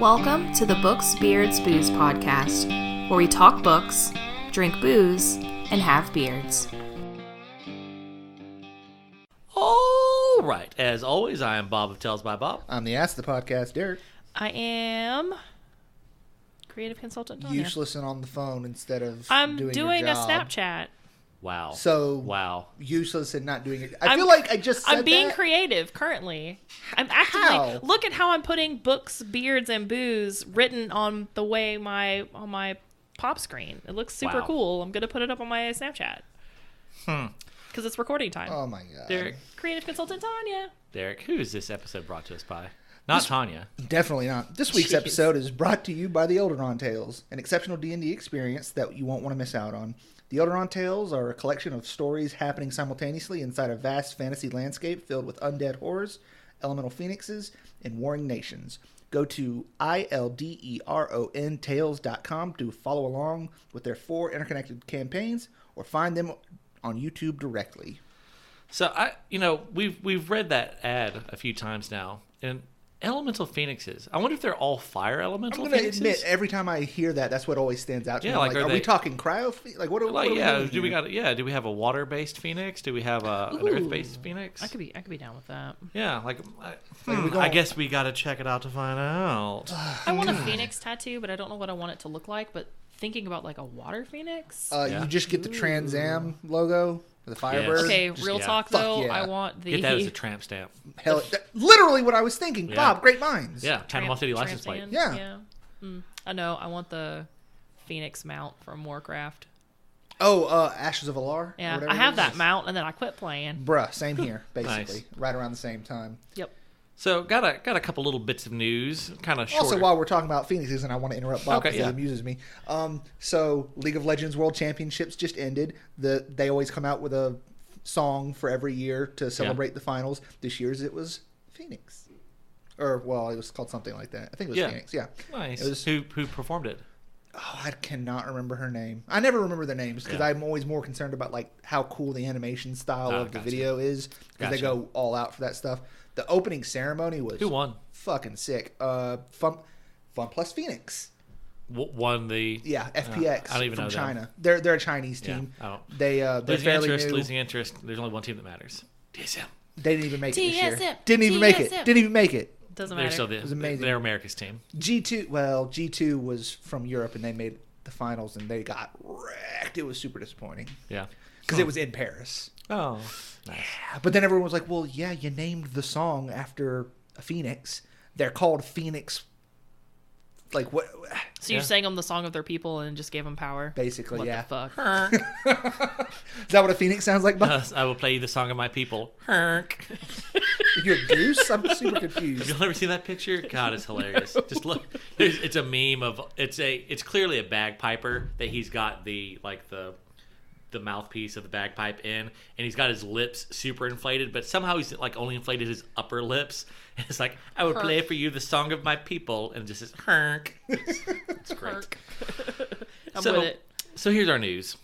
Welcome to the Books, Beards, Booze podcast, where we talk books, drink booze, and have beards. All right. As always, I am Bob of Tales by Bob. I'm the Ask the Podcast, Derek. I am creative consultant Tanya. Useless and on the phone instead of I'm doing doing your a job. Snapchat. Wow. So wow. Useless and not doing it. I feel like I just said I'm being that. creative currently. I'm actively How? look at how I'm putting books, beards, and booze written on the way on my pop screen. It looks super Wow. cool. I'm gonna put it up on my Snapchat. Because it's recording time. Oh my god. Derek, Creative consultant Tanya. who is this episode brought to us by? Not Tanya. Definitely not. This week's Jeez. episode is brought to you by the Elderon Tales, an exceptional D&D experience that you won't want to miss out on. The Elderon Tales are a collection of stories happening simultaneously inside a vast fantasy landscape filled with undead horrors, elemental phoenixes, and warring nations. Go to ILDERON Tales.com to follow along with their 4 interconnected campaigns or find them on YouTube directly. So we've read that ad a few times now, and elemental phoenixes. I wonder if they're all fire elemental I'm going to phoenixes. admit, every time I hear that, that's what always stands out to me. Yeah, I'm like, are are we they- talking cryo? Like, what are we doing do we here? do we have a water-based phoenix? Do we have an Ooh. earth-based phoenix? I could be down with that. Yeah, we I guess we got to check it out to find out. I want a phoenix tattoo, but I don't know what I want it to look like. But thinking about like a water phoenix. Yeah. You just get the Trans Am logo, the Firebird. Okay, Just- real yeah. talk Fuck though. yeah. I want the Get that as a tramp stamp. Hell, literally what I was thinking. Yeah. Bob, great minds. Yeah, Panama City license plate. stand. Yeah. I know. I want the Phoenix mount from Warcraft. Oh, Ashes of Alar? or Yeah, whatever I it have is. that mount, and then I quit playing. Bruh, same here, basically. Nice. Right around the same time. Yep. So got a couple little bits of news, kind of short. Also, while we're talking about Phoenixes, and I want to interrupt Bob Okay, because yeah. it amuses me. So, League of Legends World Championships just ended. They always come out with a song for every year to celebrate the finals. This year's it was Phoenix. Or, well, it was called something like that. I think it was Yeah. Phoenix, yeah. Nice. It was, Who performed it? oh, I cannot remember her name. I never remember the names because Yeah. I'm always more concerned about like how cool the animation style of the gotcha. video is because they Gotcha. go all out for that stuff. The opening ceremony was Who won? fucking sick. Fun Plus Phoenix. Won the Yeah, FPX I don't even from know them. China. They're a Chinese Yeah, team. I don't. They're Losing fairly interest. new. Losing interest. There's only one team that matters. DSM. They didn't even make it this year. TSM. Didn't even make it. Didn't even make it. Doesn't They're matter. still was amazing. They're America's team. G2. Well, G2 was from Europe and they made the finals and they got wrecked. It was super disappointing Yeah. because it was in Paris. Oh, nice. But then everyone was like, "Well, yeah, you named the song after a phoenix. They're called Phoenix." Like what? So you Yeah. sang them the song of their people and just gave them power. Basically, What yeah. the fuck? Is that what a phoenix sounds like? Bob? I will play you the song of my people. Herk. You're a goose. I'm super confused. You'll ever see that picture? God, it's hilarious. Just look. It's a meme of it's clearly a bagpiper that he's got the mouthpiece of the bagpipe in, and he's got his lips super inflated, but somehow he's like only inflated his upper lips. And it's like, I would play for you the song of my people, and it just says Herk. It's great. I'm so, with it. So here's our news.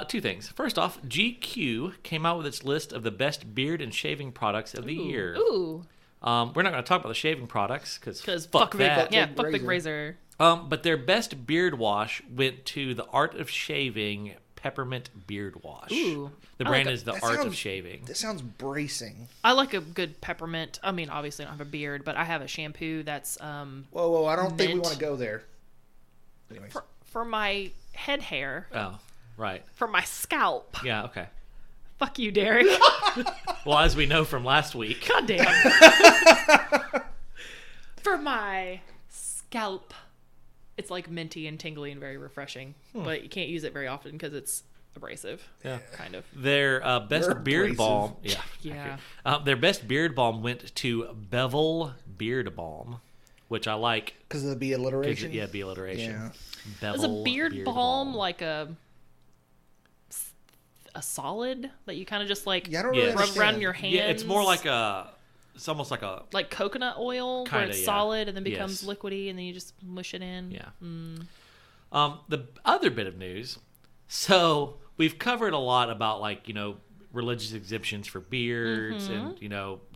Two things. First off, GQ came out with its list of the best beard and shaving products of the year. Ooh. We're not going to talk about the shaving products because Fuck that. Fuck Big Razor. But their best beard wash went to the Art of Shaving Peppermint Beard Wash. Ooh. The I brand like is the That Art of sounds- Shaving. That sounds bracing. I like a good peppermint. I mean, obviously I don't have a beard, but I have a shampoo that's Whoa! I don't think we Mint. want to go there. Anyways. for my head hair, Oh, right. for my scalp. Yeah, okay. Fuck you, Derek. Well, as we know from last week. God damn. For my scalp. It's like minty and tingly and very refreshing, but you can't use it very often because it's abrasive. Yeah. Kind of. Their best They're beard abrasive. balm. Yeah. Yeah. accurate. Their best beard balm went to Bevel Beard Balm, which I like. Because of the alliteration. Yeah, be alliteration. Yeah. Bevel Is a beard balm like a solid that you kind of just like Yeah, I don't Yeah. really rub understand. around your hands? Yeah, it's more like it's almost like a, like coconut oil Kinda, where it's yeah. solid and then becomes Yes. liquidy and then you just mush it in. yeah. The other bit of news, so we've covered a lot about religious exemptions for beards and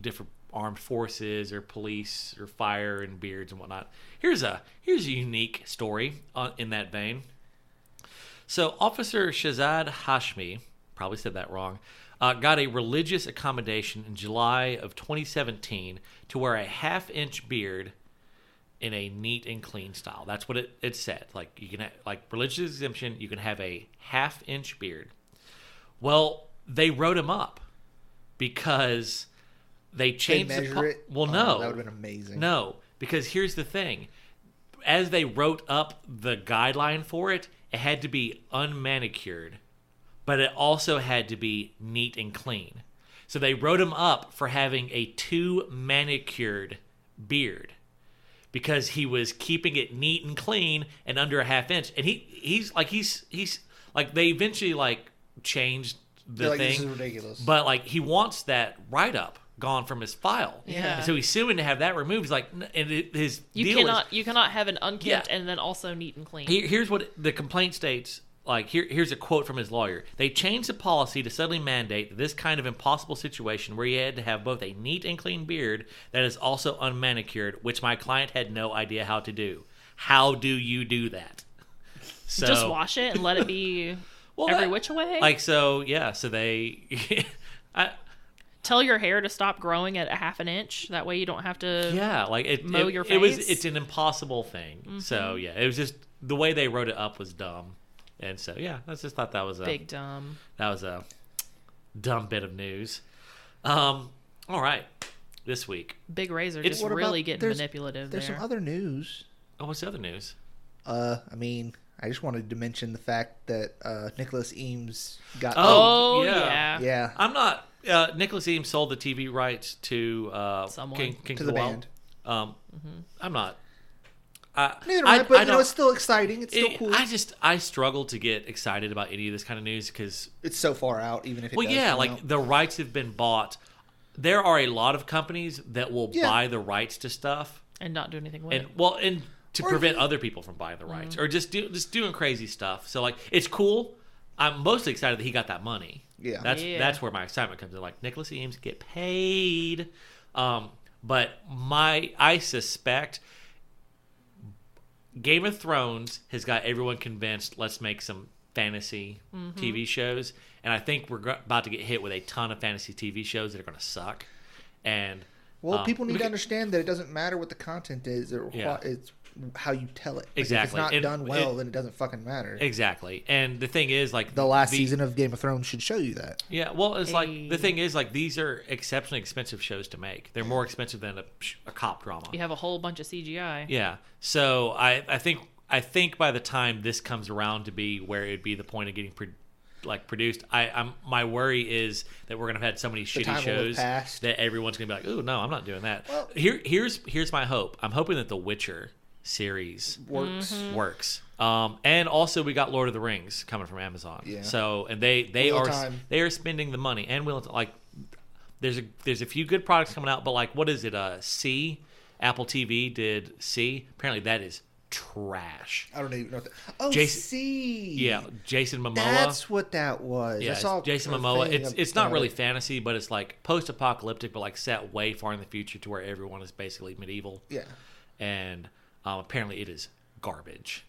different armed forces or police or fire and beards and whatnot. Here's a unique story in that vein. So Officer Shazad Hashmi, probably said that wrong, got a religious accommodation in July of 2017 to wear a half-inch beard in a neat and clean style. That's what it said. Like, you can like religious exemption, you can have a half-inch beard. Well, they wrote him up because they changed They measure it? Well, Oh, no. that would have been amazing. No, because here's the thing. As they wrote up the guideline for it, it had to be unmanicured, but it also had to be neat and clean. So they wrote him up for having a too manicured beard because he was keeping it neat and clean and under a half inch. And he's like they eventually like changed the They're like, thing. this is ridiculous. But like he wants that write up gone from his file. Yeah. And so he's suing to have that removed. He's like, and his You deal cannot have an unkempt Yeah. and then also neat and clean. Here's what the complaint states. Like, here's a quote from his lawyer. They changed the policy to suddenly mandate this kind of impossible situation where he had to have both a neat and clean beard that is also unmanicured, which my client had no idea how to do. How do you do that? So, Just wash it and let it be every which way. Like, so, yeah, so they... Tell your hair to stop growing at a half an inch. That way you don't have to Yeah, like mow your it's face. an impossible thing. So yeah, it was just the way they wrote it up was dumb, and so yeah, I just thought that was big dumb. That was a dumb bit of news. All right, this week. Big Razor It's- just What really about- getting there's- manipulative There's there. some other news. Oh, what's the other news? I mean, I just wanted to mention the fact that Nicholas Eames got. Oh, yeah. yeah. yeah. I'm not. Nicholas Eames sold the TV rights to Someone. King To of the the band. Wild. I'm not. Neither am I, but it's still exciting. It's still cool. I struggle to get excited about any of this kind of news because It's so far out, even if it does come out. the rights have been bought. There are a lot of companies that will buy the rights to stuff, And not do anything with and it. and to prevent other people from buying the rights, or just doing crazy stuff. So like, it's cool. I'm mostly excited that he got that money. Yeah. That's where my excitement comes in. Like, Nicholas Eames get paid, but I suspect Game of Thrones has got everyone convinced. Let's make some fantasy TV shows, and I think we're about to get hit with a ton of fantasy TV shows that are going to suck. And People need to understand that it doesn't matter what the content is; Yeah. it's how you tell it. Like, Exactly. If it's And not done well, then it doesn't fucking matter. Exactly. And the thing is, like, The last season of Game of Thrones should show you that. Yeah, well, it's like, the thing is, like, these are exceptionally expensive shows to make. They're more expensive than a cop drama. You have a whole bunch of CGI. Yeah. So I think by the time this comes around to be where it'd be the point of getting produced, my worry is that we're gonna have had so many shitty time will have shows passed. that everyone's gonna be like, "Ooh, no, I'm not doing that." Well- Here's my hope. I'm hoping that the Witcher series works. And also we got Lord of the Rings coming from Amazon. Yeah. So and they Wheel of are Time. they are spending the money and will like there's a few good products coming out, but like what is it? C Apple TV did C. Apparently that is trash. I don't even know what that. Oh, Jason- see. Yeah, Jason Momoa. That's what that was. Yeah, I saw Jason a Momoa. thing It's not about really it. fantasy, but it's like post-apocalyptic, but like set way far in the future to where everyone is basically medieval. Yeah. And apparently it is garbage.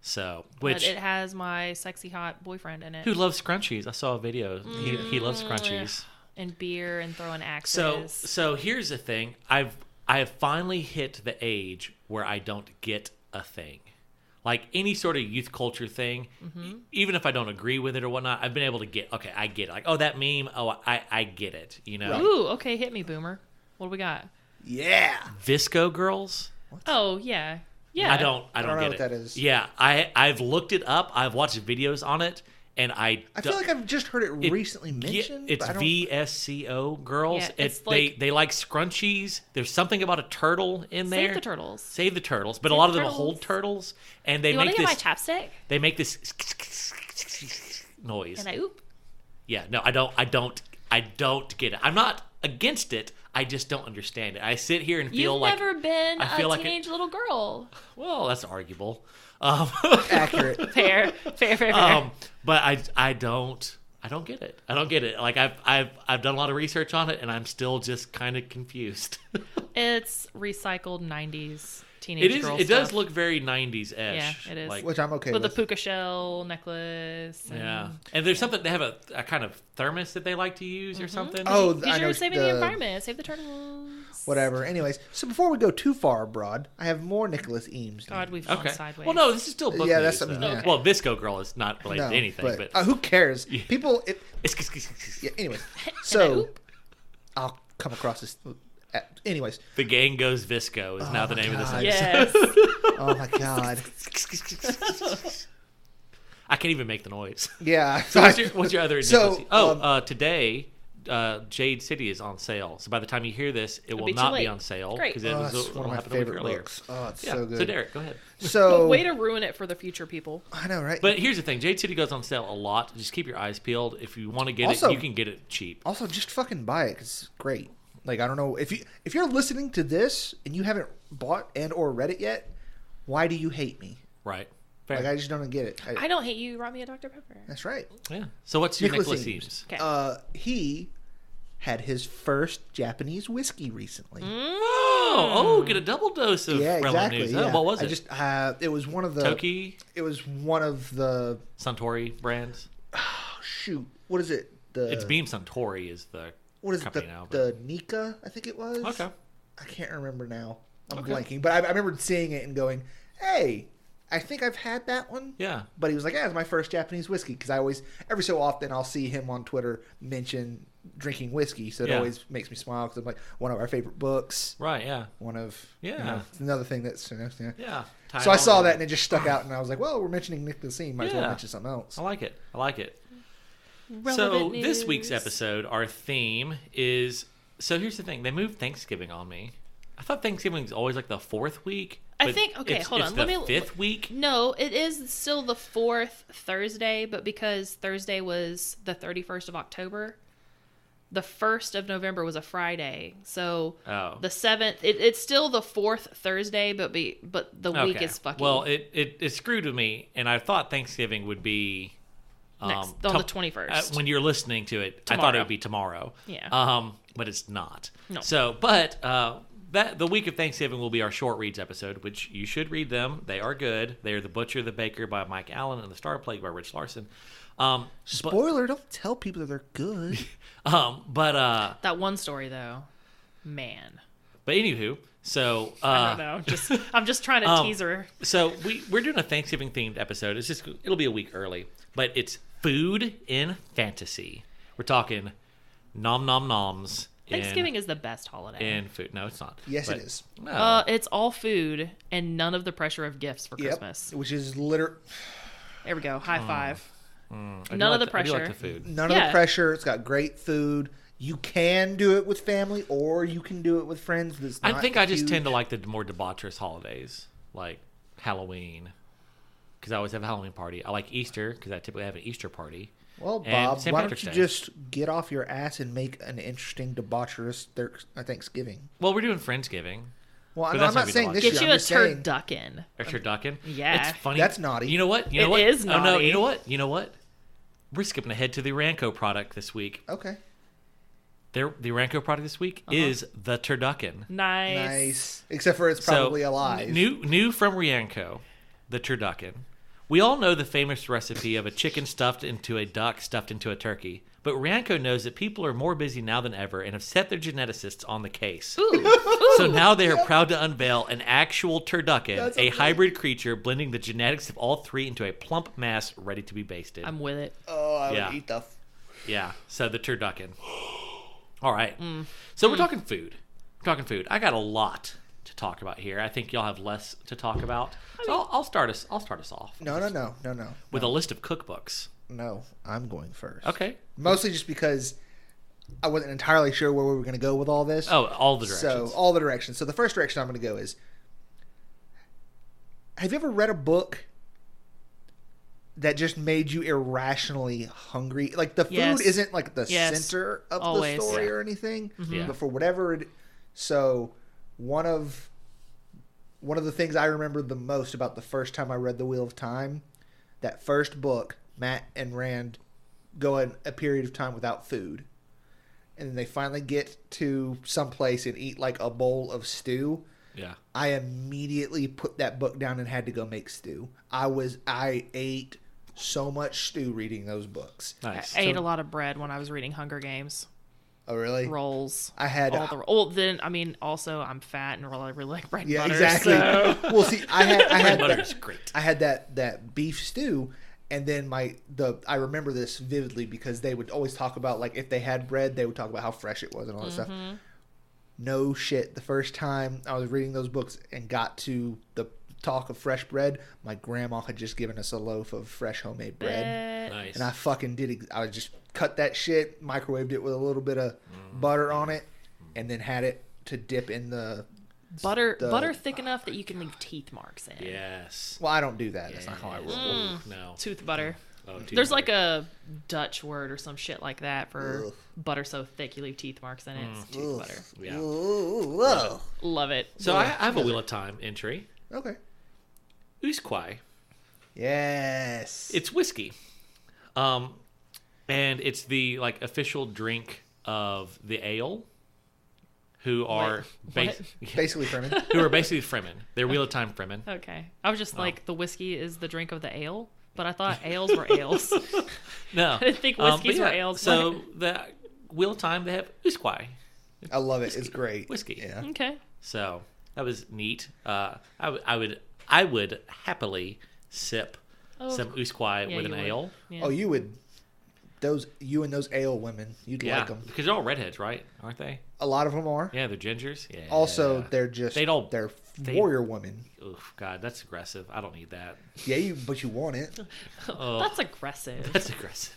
So, But which it has my sexy hot boyfriend in it. who loves scrunchies? I saw a video. He loves scrunchies. And beer and throwing So axes. so here's the thing. I have finally hit the age where I don't get a thing. Like any sort of youth culture thing, even if I don't agree with it or whatnot, I've been able to get, okay, I get it. Like, oh, that meme, oh, I get it, you know? Ooh, okay, hit me, Boomer. What do we got? Yeah. Visco girls? Oh, yeah. Yeah. I don't know get what it. that is. Yeah, I've looked it up. I've watched videos on it, and I feel like I've just heard it recently Yeah, mentioned. it's but I don't... VSCO girls. Yeah, it's it's like- they like scrunchies. There's something about a turtle in there. Save the turtles. Save the turtles, but Save a lot the of them turtles. hold turtles, and they You want make to get this. my chapstick? They make this noise. And I oop. Yeah, no, I don't get it. I'm not against it. I just don't understand it. I sit here and feel You've like never been I feel a like teenage little girl. well, that's arguable. Accurate. Fair. But I don't I don't get it. I don't get it. Like I've done a lot of research on it, and I'm still just kind of confused. It's recycled 90s teenage girl It stuff. does look very 90s-ish. Yeah, it is. Like, Which I'm okay with with. the puka shell necklace. And, yeah, and there's something they have a kind of thermos that they like to use or something. Oh, Because I know you're saving the environment. Save the turtles. Whatever. Anyways, so before we go too far abroad, I have more Nicholas Eames. God, we've okay. gone sideways. Well, no, this is still book Yeah, news. that's- I mean, though. yeah. Well, Visco Girl is not related to anything, but who cares? People. Yeah. Anyway, so I'll come across this. Anyways, The Gang Goes Visco is now the name of this God. episode. Yes. oh my god. I can't even make the noise. Yeah. So what's your other So, Nicholas? Today, Jade City is on sale. So by the time you hear this, it will be too not be late. on sale Great. because it That's was one of my happened a week favorite earlier. books. Oh, it's Yeah. so good. So Derek, go ahead. So Way to ruin it for the future people. I know, right? But here's the thing: Jade City goes on sale a lot. Just keep your eyes peeled. If you want to get Also- it, you can get it cheap. also, just fucking buy it 'cause it's great. Like, I don't know if you're listening to this and you haven't bought and or read it yet, why do you hate me? Right. Fair. Like, I just don't get it. I don't hate you. Brought me a Dr. Pepper. That's right. Yeah. So what's your Nicholas Nicholas Eames. Eames? Okay. He had his first Japanese whiskey recently. Oh, get a double dose of Yeah, relevant exactly. news. Yeah. Oh, what was it? I just it was one of the Toki, It was one of the Suntory brands. shoot. What is it? The It's Beam Suntory is the what is it? company now. The Nika, I think it was. Okay. I can't remember now. I'm Okay. blanking, but I remember seeing it and going, "Hey, I think I've had that one." Yeah. But he was like, "Yeah, it's my first Japanese whiskey." Because I always, every so often, I'll see him on Twitter mention drinking whiskey, so it Yeah. always makes me smile because I'm like, one of our favorite books. Right. Yeah. One of Yeah. it's another thing that's yeah. Yeah. So I saw that and it just stuck out, and I was like, "Well, we're mentioning Nicholas Eames, might as well Yeah. mention something else." I like it. I like it. Relevant So news. this week's episode, our theme is. So here's the thing: they moved Thanksgiving on me. I thought Thanksgiving is always like the fourth week. I but think- okay, it's, hold it's on, The let me- fifth week. No, it is still the 4th Thursday, but because Thursday was the 31st of October, the 1st of November was a Friday. So Oh. the 7th, it's still the 4th Thursday, but the week Okay. is fucking Well, it screwed with me, and I thought Thanksgiving would be next, on the 21st. when you're listening to it, I thought it Tomorrow. would be tomorrow. Yeah. But it's not. No. So, but that the week of Thanksgiving will be our short reads episode, which you should read them. They are good. They are The Butcher, the Baker by Mike Allen, and The Star Plague by Rich Larson. Spoiler: don't tell people that they're good. But that one story, though, man. anywho, so I don't know. I'm just trying to tease her. So we're doing a Thanksgiving themed episode. It'll be a week early, but it's food in fantasy. We're talking nom nom noms. Thanksgiving is the best holiday. in food. No, it's not. Yes, But- it is. No. It's all food and none of the pressure of gifts for Yep. Christmas. Which is There we go. High five. I do none of like the I do like pressure. the food. none of Yeah. the pressure. It's got great food. You can do it with family, or you can do it with friends. That's I not think I just huge. tend to like the more debaucherous holidays, like Halloween, because I always have a Halloween party. I like Easter because I typically have an Easter party. Well, and Bob, St. why don't Patrick's you Day. just get off your ass and make an interesting debaucherous Thanksgiving? Well, we're doing Friendsgiving. Well, But I'm that's not not saying gonna this Get year. you I'm a just saying, turducken. Or turducken. Yeah. It's funny. That's naughty. You know what? You It know what? is Oh no! naughty. You know what? You know what? We're skipping ahead to the Ranco product this week. Okay, The Ranco product this week is the turducken. Nice. nice. Except for it's probably alive. New from Rianco, the turducken. We all know the famous recipe of a chicken stuffed into a duck stuffed into a turkey. But Rianco knows that people are more busy now than ever and have set their geneticists on the case. Ooh. So now they are proud to unveil an actual turducken, That's a amazing. hybrid creature blending the genetics of all three into a plump mass ready to be basted. I'm with it. Oh, I Yeah. would eat the. Yeah, so the turducken. All right. So we're talking food. We're talking food. I got a lot to talk about here. I think y'all have less to talk about. So I'll start us off No. with a list of cookbooks. No, I'm going first. Okay. Mostly just because I wasn't entirely sure where we were going to go with all this. Oh, all the directions. So, all the directions. So, the first direction I'm going to go is, have you ever read a book that just made you irrationally hungry? Like, the food Yes. isn't like the Yes. center of Always. the story Yeah. or anything, Yeah. but for whatever it. So, one of the things I remember the most about the first time I read The Wheel of Time, that first book, Matt and Rand go a period of time without food, and then they finally get to some place and eat like a bowl of stew. Yeah. I immediately put that book down and had to go make stew. I ate so much stew reading those books. Nice. I ate a lot of bread when I was reading Hunger Games. Oh, really? Rolls. I had all the. Well, then I mean, also I'm fat and really like bread and yeah, butter. exactly. So. Well, see, I had Butter's great. I had that beef stew, and then I remember this vividly because they would always talk about, like, if they had bread, they would talk about how fresh it was and all that stuff. No shit. The first time I was reading those books and got to the talk of fresh bread, my grandma had just given us a loaf of fresh homemade bread. Nice. And I fucking did. I just cut that shit, microwaved it with a little bit of butter on it, and then had it to dip in the butter thick enough that you can leave teeth marks in. Yes. Well, I don't do that. That's not how I roll. No. Tooth butter. Oh, tooth There's butter. like a Dutch word or some shit like that for Ugh. butter so thick you leave teeth marks in it. It's tooth butter. Yeah. Whoa. Love it. So I have a Wheel of Time entry. Okay. Usquai. Yes. It's whiskey. And it's the like official drink of the ale, who are basically Fremen. who are basically Fremen. They're Wheel of Time Fremen. Okay. I was just like, the whiskey is the drink of the ale, but I thought ales were ales. No, I didn't think whiskeys but were ales. So the Wheel of Time, they have Usquai I love it. It's great. whiskey. Yeah. Okay. So that was neat. I would happily sip some Usquai Yeah, with you an would. ale. Yeah. Oh, you would. You and those ale women, you'd Yeah, like them. because they're all redheads, right? Aren't they? A lot of them are. Yeah, they're gingers. Yeah. Also, they're just they're warrior women. Oof, God, that's aggressive. I don't need that. Yeah, but you want it. Oh, That's aggressive. that's aggressive.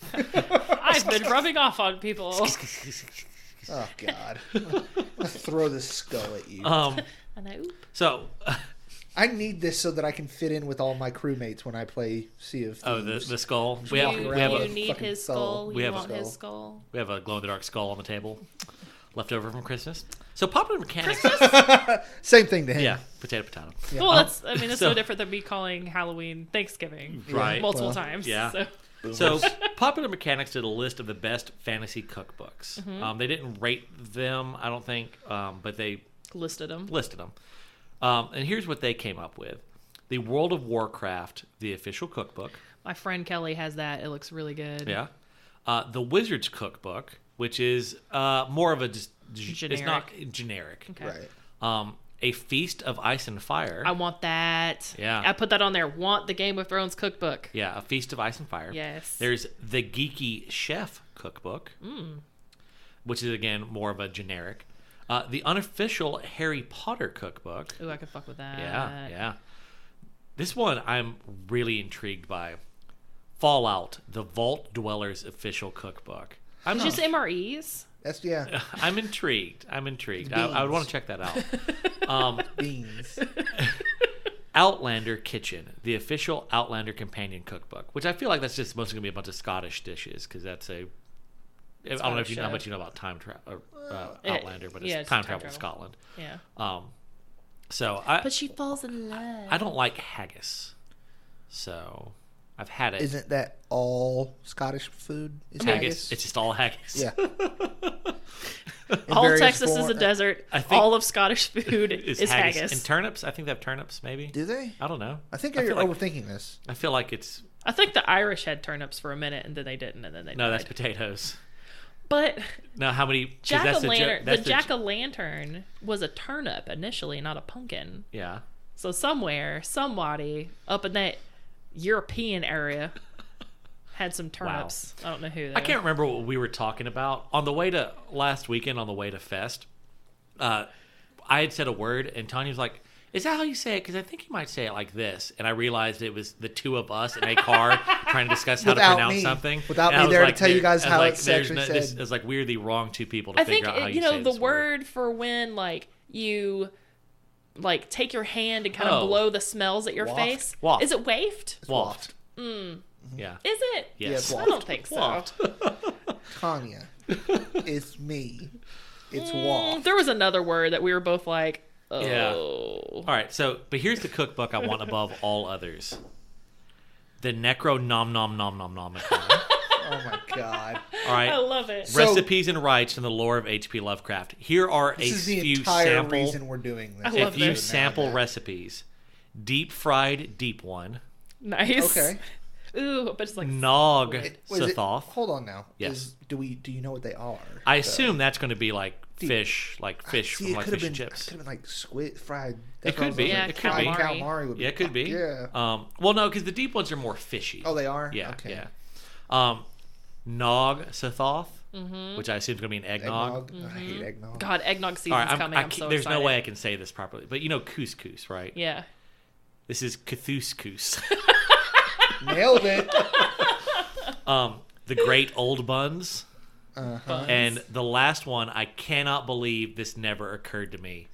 I've been rubbing off on people. Oh God! I'll throw this skull at you. And I, oop. So, I need this so that I can fit in with all my crewmates when I play Sea of Thieves. the skull. Just We walking have, around we have with a a You need fucking his skull. skull. We You have a want his skull. skull. glow in the dark skull on the table, left over from Christmas. So popular mechanics. Same thing to him. Yeah, potato. Yeah. Well, that's that's So- no different than me calling Halloween Thanksgiving Right. multiple Well, times. yeah. So. So, Popular Mechanics did a list of the best fantasy cookbooks. They didn't rate them, I don't think, but they Listed them. listed them. And here's what they came up with: the World of Warcraft, the official cookbook. My friend Kelly has that. It looks really good. Yeah. The Wizard's Cookbook, which is more of a just it's not generic. Okay. Right. A Feast of Ice and Fire. I want that. Yeah. I put that on there. Want the Game of Thrones cookbook. Yeah, A Feast of Ice and Fire. Yes. There's the Geeky Chef Cookbook, which is, again, more of a generic. The Unofficial Harry Potter Cookbook. Ooh, I could fuck with that. Yeah. This one I'm really intrigued by. Fallout, the Vault Dwellers Official Cookbook. It's just MREs. That's yeah. I'm intrigued. I would want to check that out. Beans. Outlander Kitchen, the official Outlander companion cookbook, which I feel like that's just mostly going to be a bunch of Scottish dishes because that's a. I don't know if you know how much you know about time travel Outlander, but it's time travel in Scotland. Yeah. So But she falls in love. I don't like haggis, so I've had it. Isn't that all Scottish food? Is haggis? It's just all haggis. Yeah. All Texas is a desert. I think all of Scottish food is haggis. And turnips. I think they have turnips. Maybe. Do they? I don't know. I think feel you're like- overthinking this. I feel like it's I think the Irish had turnips for a minute and then they didn't, and then they no. died. That's potatoes. But Now, how many? 'cause jack that's o' the lantern, that's the jack o' lantern was a turnip initially, not a pumpkin. Yeah. So somebody up in that European area had some turnips. I don't know who. I can't remember what we were talking about on the way to last weekend. On the way to Fest, I had said a word, and Tanya was like, "Is that how you say it? Because I think you might say it like this." And I realized it was the two of us in a car trying to discuss how to Without pronounce me. something. Without And me I was there to like, tell you guys I was how like, it's there's actually this- said. It's like we're the wrong two people to I figure think out how you know say the this word for when like you like take your hand and kind of Oh. blow the smells at your Waft. face. Waft. Is it wafted? Waft. Yeah. Is it? Yes. Yeah, it's I don't think so. Waft. Tanya. It's me. It's waft. There was another word that we were both like, oh. Yeah. All right. So, but here's the cookbook I want above all others: the Necro Nom Nom Nom Nom Nom. Oh my god. All right. I love it. So- Recipes and rights from the lore of H.P. Lovecraft. Here are This is the few entire sample. reason we're doing this. I A love few this. sample recipes: deep fried deep one, Nice. Okay. Ooh, but it's like nog Was it- sothoth. Hold on now. Yes. Do you know what they are? I assume that's going to be like fish, See, from it like could have fish been and chips. could have been like squid fried. It could be. Yeah, It could be. calamari. Calamari would be. Yeah, it could be. Yeah. Well, no, because the deep ones are more fishy. Oh, they are. Yeah. Okay. Yeah. Nog sothoth, which I assume is going to be an eggnog. I hate eggnog. God, eggnog All season's right, coming. I'm so there's excited. no way I can say this properly, but you know couscous, right? Yeah. This is couscous. Nailed it. The great old buns. Uh-huh. And the last one, I cannot believe this never occurred to me,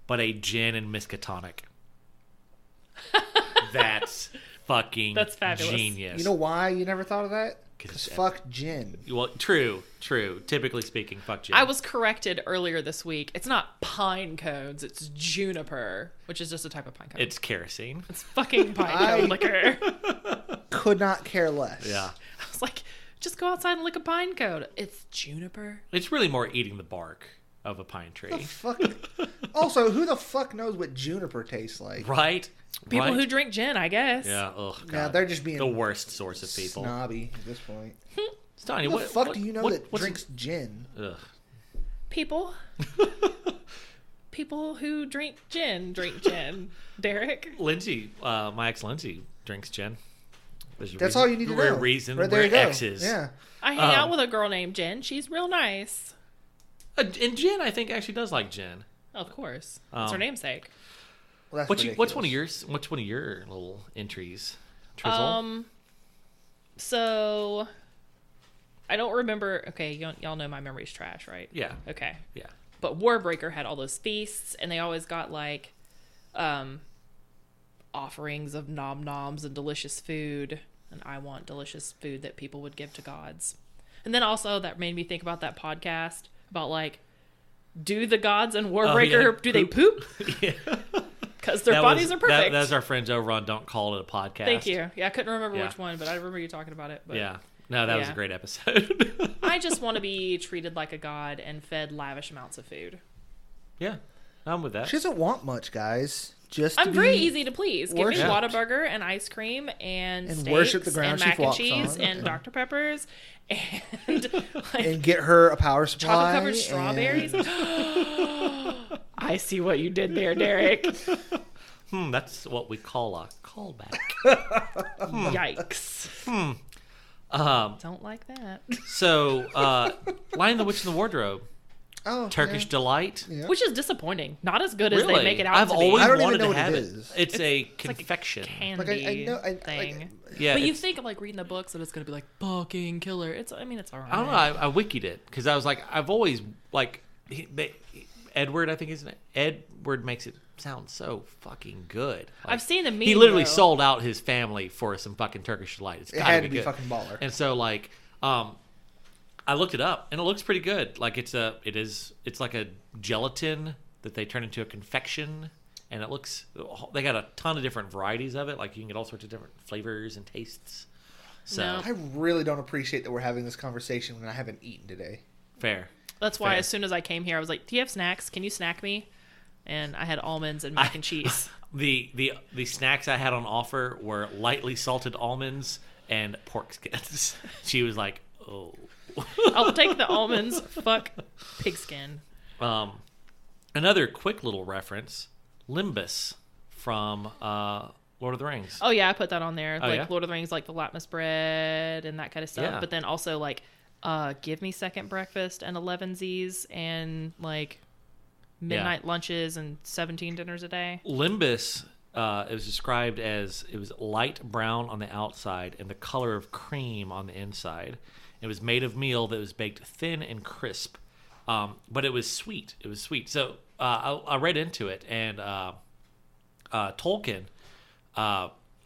but a gin and miskatonic. That's fucking That's fabulous. genius. You know why you never thought of that? 'Cause Because it's fuck gin. Well, true. Typically speaking, fuck gin. I was corrected earlier this week. It's not pine cones, it's juniper, which is just a type of pine cone. It's kerosene. It's fucking pine I- cone liquor. Could not care less. Yeah. I was like, just go outside and lick a pine cone. It's juniper. It's really more eating the bark of a pine The tree. fuck. Also, who the fuck knows what juniper tastes like? Right? People Right? who drink gin, I guess. Yeah. Oh, God. Nah, they're just being the worst source of people. snobby at this point. Steiny, Who the fuck what- do you know what- that what's- drinks gin? Ugh. People. People who drink gin. Derek. Lindsay, my ex Lindsay drinks gin. There's a That's reason- all you need to we're know. a reason Right, there we're you go. exes. Yeah. I hang out with a girl named Jen. She's real nice. And Jen, I think, actually does like gin. Of course. That's her namesake. Well, that's What's one of ridiculous. What's one of your little entries? Trizzle? So I don't remember. Okay, y'all know my memory's trash, right? Yeah. Okay. Yeah. But Warbreaker had all those feasts, and they always got like offerings of nom noms and delicious food. And I want delicious food that people would give to gods. And then also that made me think about that podcast about like, do the gods and Warbreaker do they poop? Yeah. Because their bodies are perfect. That's our friends over on Don't Call It a Podcast. Thank you. Yeah, I couldn't remember Yeah. which one, but I remember you talking about it. But Yeah. No, that was a Yeah. great episode. I just want to be treated like a god and fed lavish amounts of food. Yeah. I'm with that. She doesn't want much, guys. Just to I'm very be- easy to please. Give me worshipped. Whataburger and ice cream and And steaks worship the ground and she mac and walks cheese on. and Dr. Peppers and like and get her a power supply. chocolate covered and- strawberries. I see what you did there, Derek. That's what we call a callback. Yikes. Don't like that. So, Lion the Witch in the Wardrobe. Oh, Turkish Delight. Yeah. Which is disappointing. Not as good as Really? they make it out I've to always I don't even wanted know to what it have it. is. It's a like a confection. candy I know- I- thing. Yeah, but you it's- think of like reading the books that it's going to be like fucking killer. It's alright. I don't know. I wikied it because I was like, I've always like Edward. I think his name. Edward makes it sound so fucking good. Like, I've seen the meme. he literally though. sold out his family for some fucking Turkish delight. It's It gotta had to be good. fucking baller. And so like, I looked it up and it looks pretty good. Like it's like a gelatin that they turn into a confection, and it looks. They got a ton of different varieties of it. Like you can get all sorts of different flavors and tastes. So No. I really don't appreciate that we're having this conversation when I haven't eaten today. fair. That's why Fair. as soon as I came here, I was like, "Do you have snacks? Can you snack me?" And I had almonds and mac and cheese. The snacks I had on offer were lightly salted almonds and pork skins. She was like, "Oh." I'll take the almonds. Fuck pigskin. Another quick little reference: Limbus from Lord of the Rings. Oh yeah, I put that on there. Oh, Like yeah? Lord of the Rings, like the Latmus bread and that kind of stuff. Yeah. But then also like, give me second breakfast and 11 Z's and like midnight lunches and 17 dinners a day. Limbus, it was described as it was light brown on the outside and the color of cream on the inside. It was made of meal that was baked thin and crisp, but it was sweet. It was sweet. So I read into it, and Tolkien,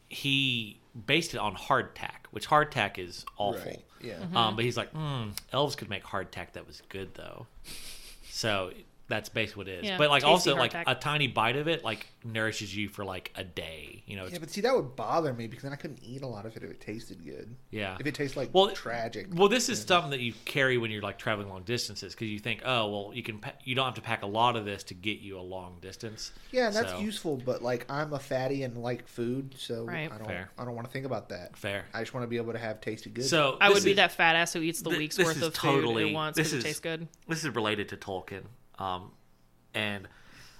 he based it on hardtack, which hardtack is awful. Right. Yeah. But he's like, elves could make hardtack that was good though. So That's basically what it is. Yeah, But like tasty also like hardtack. a tiny bite of it like nourishes you for like a day. You know, Yeah, it's, but see, that would bother me because then I couldn't eat a lot of it if it tasted good. yeah. If it tastes like Well, tragic. Well, this is something that you carry when you're like traveling long distances because you think, oh, well, you don't have to pack a lot of this to get you a long distance. Yeah, and that's So, useful, but like I'm a fatty and like food, so Right. Fair. I don't want to think about that. Fair. I just want to be able to have tasty good. So I this would be is- that fat ass who eats the week's this worth is of totally- food at once this because it is- tastes good. This is related to Tolkien, and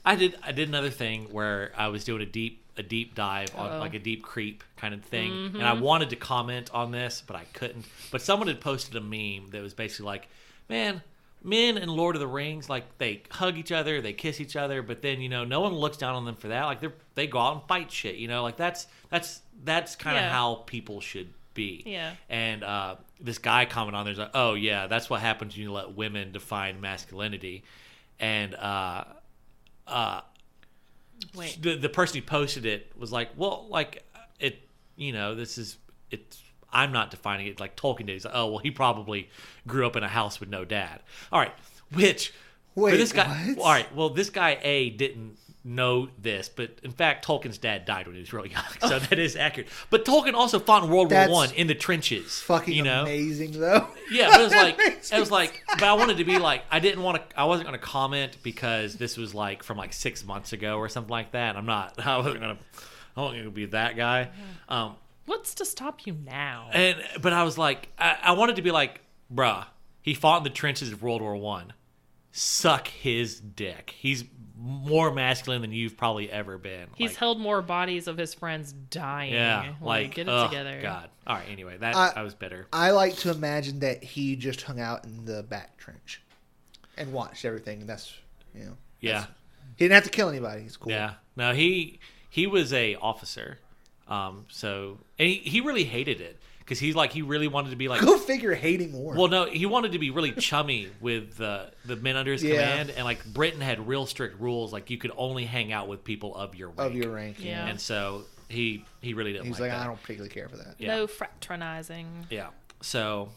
I did another thing where I was doing a deep dive on like a deep creep kind of thing, and I wanted to comment on this, but I couldn't. But someone had posted a meme that was basically like, "Man, men in Lord of the Rings, like they hug each other, they kiss each other, but then no one looks down on them for that. Like they go out and fight shit, like that's kind of Yeah. how people should be." Yeah. And this guy commented on there's like, "Oh yeah, that's what happens when you let women define masculinity," and Wait. the person who posted it was like, well, like it, it's. I'm not defining it like Tolkien did. He's like, oh well, he probably grew up in a house with no dad. All right, which Wait, for this guy, what? all right, well, this guy didn't know this, but in fact, Tolkien's dad died when he was really young, so that is accurate. But Tolkien also fought in World That's War One in the trenches. fucking amazing, though. Yeah, but That it was like, but I wanted to be like, I wasn't going to comment because this was like from like 6 months ago or something like that. I wasn't going to be that guy. What's to stop you now? But I was like, I wanted to be like, bruh, he fought in the trenches of World War One. Suck his dick. He's more masculine than you've probably ever been. He's Like, held more bodies of his friends dying. yeah, like get it ugh, together. God. All right, anyway, I was bitter. I like to imagine that he just hung out in the back trench and watched everything. And that's Yeah. he didn't have to kill anybody. He's cool. Yeah. No, he was a officer. So and he really hated it because he really wanted to be like. Go figure, hating war. Well, no, he wanted to be really chummy with the men under his Yeah. command, and like Britain had real strict rules, like you could only hang out with people of your rank. of your rank. Yeah. And so he really didn't. He's like like, that. I don't particularly care for that. Yeah. No fraternizing. Yeah. So,